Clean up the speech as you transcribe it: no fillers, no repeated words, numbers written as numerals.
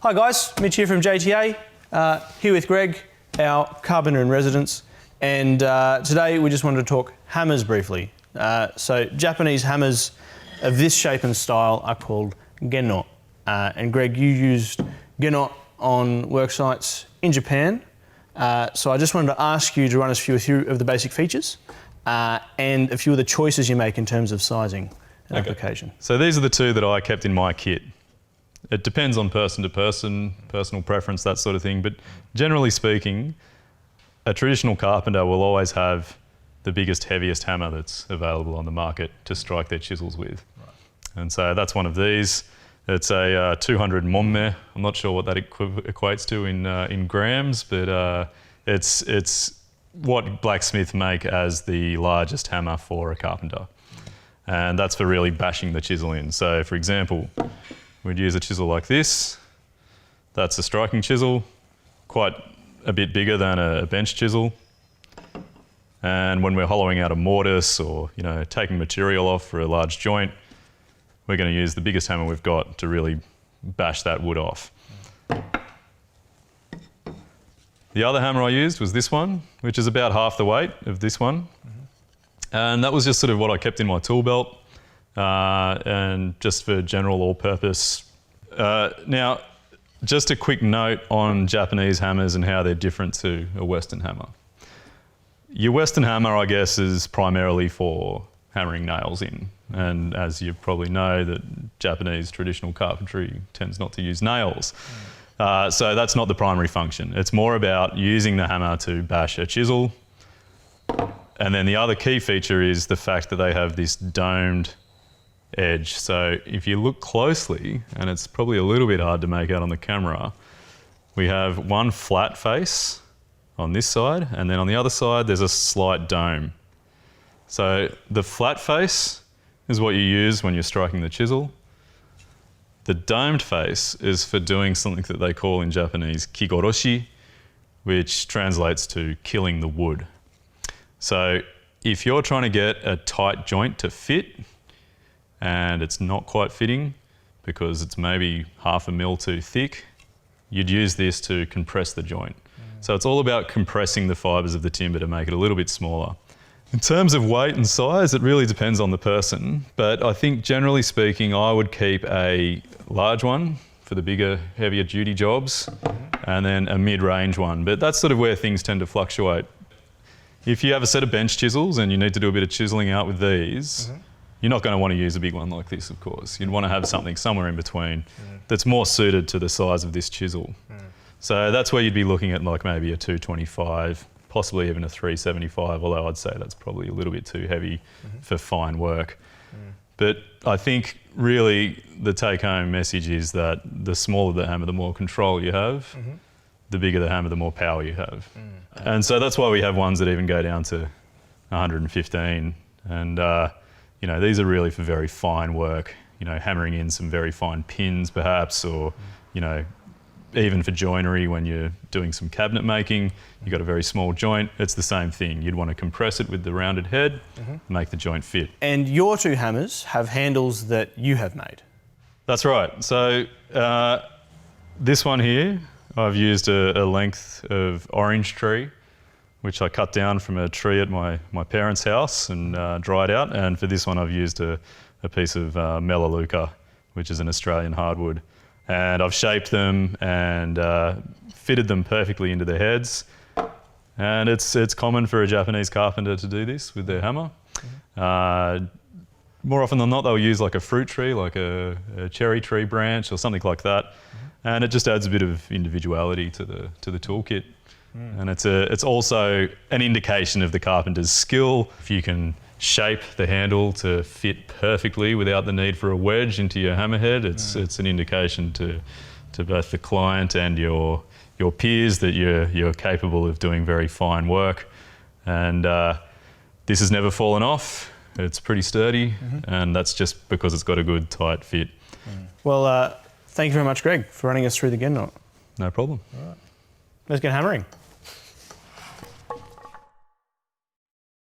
Hi guys, Mitch here from JTA, here with Greg, our carpenter in residence, and today we just wanted to talk hammers briefly. So Japanese hammers of this shape and style are called Genno. And Greg, you used Genno on work sites in Japan. So I just wanted to ask you to run us through a few of the basic features and a few of the choices you make in terms of sizing and application. So these are the two that I kept in my kit. It depends on person to person, personal preference, that sort of thing. But generally speaking, a traditional carpenter will always have the biggest, heaviest hammer that's available on the market to strike their chisels with. Right. And so that's one of these. It's a 200 momme. I'm not sure what that equates to in grams, but it's what blacksmiths make as the largest hammer for a carpenter. And that's for really bashing the chisel in. So for example, we'd use a chisel like this. That's a striking chisel, quite a bit bigger than a bench chisel. And when we're hollowing out a mortise or taking material off for a large joint, we're going to use the biggest hammer we've got to really bash that wood off. The other hammer I used was this one, which is about half the weight of this one. And that was just sort of what I kept in my tool belt and just for general all-purpose. Now, just a quick note on Japanese hammers and how they're different to a Western hammer. Your Western hammer, I guess, is primarily for hammering nails in. And as you probably know, that Japanese traditional carpentry tends not to use nails. So that's not the primary function. It's more about using the hammer to bash a chisel. And then the other key feature is the fact that they have this domed edge. So if you look closely, and it's probably a little bit hard to make out on the camera, we have one flat face on this side, and then on the other side there's a slight dome. So the flat face is what you use when you're striking the chisel. The domed face is for doing something that they call in Japanese kigoroshi, which translates to killing the wood. So if you're trying to get a tight joint to fit and it's not quite fitting because it's maybe half a mil too thick, you'd use this to compress the joint. So it's all about compressing the fibres of the timber to make it a little bit smaller. In terms of weight and size, it really depends on the person, but I think generally speaking, I would keep a large one for the bigger, heavier duty jobs, and then a mid-range one. But that's sort of where things tend to fluctuate. If you have a set of bench chisels and you need to do a bit of chiseling out with these, you're not going to want to use a big one like this, of course. You'd want to have something somewhere in between that's more suited to the size of this chisel. So that's where you'd be looking at like maybe a 225, possibly even a 375, although I'd say that's probably a little bit too heavy for fine work. But I think really the take-home message is that the smaller the hammer, the more control you have. The bigger the hammer, the more power you have. And so that's why we have ones that even go down to 115. And these are really for very fine work, hammering in some very fine pins perhaps, or even for joinery when you're doing some cabinet making, you've got a very small joint, it's the same thing. You'd want to compress it with the rounded head, make the joint fit. And your two hammers have handles that you have made. That's right. So this one here, I've used a length of orange tree, which I cut down from a tree at my parents' house and dried out. And for this one, I've used a piece of Melaleuca, which is an Australian hardwood. And I've shaped them and fitted them perfectly into their heads. And it's common for a Japanese carpenter to do this with their hammer. More often than not, they'll use like a fruit tree, like a cherry tree branch or something like that. And it just adds a bit of individuality to the toolkit. And it's also an indication of the carpenter's skill. If you can shape the handle to fit perfectly without the need for a wedge into your hammerhead, it's an indication to both the client and your peers that you're capable of doing very fine work. And this has never fallen off. It's pretty sturdy, and that's just because it's got a good tight fit. Well, thank you very much, Greg, for running us through the Genno. No problem. All right. Let's get hammering.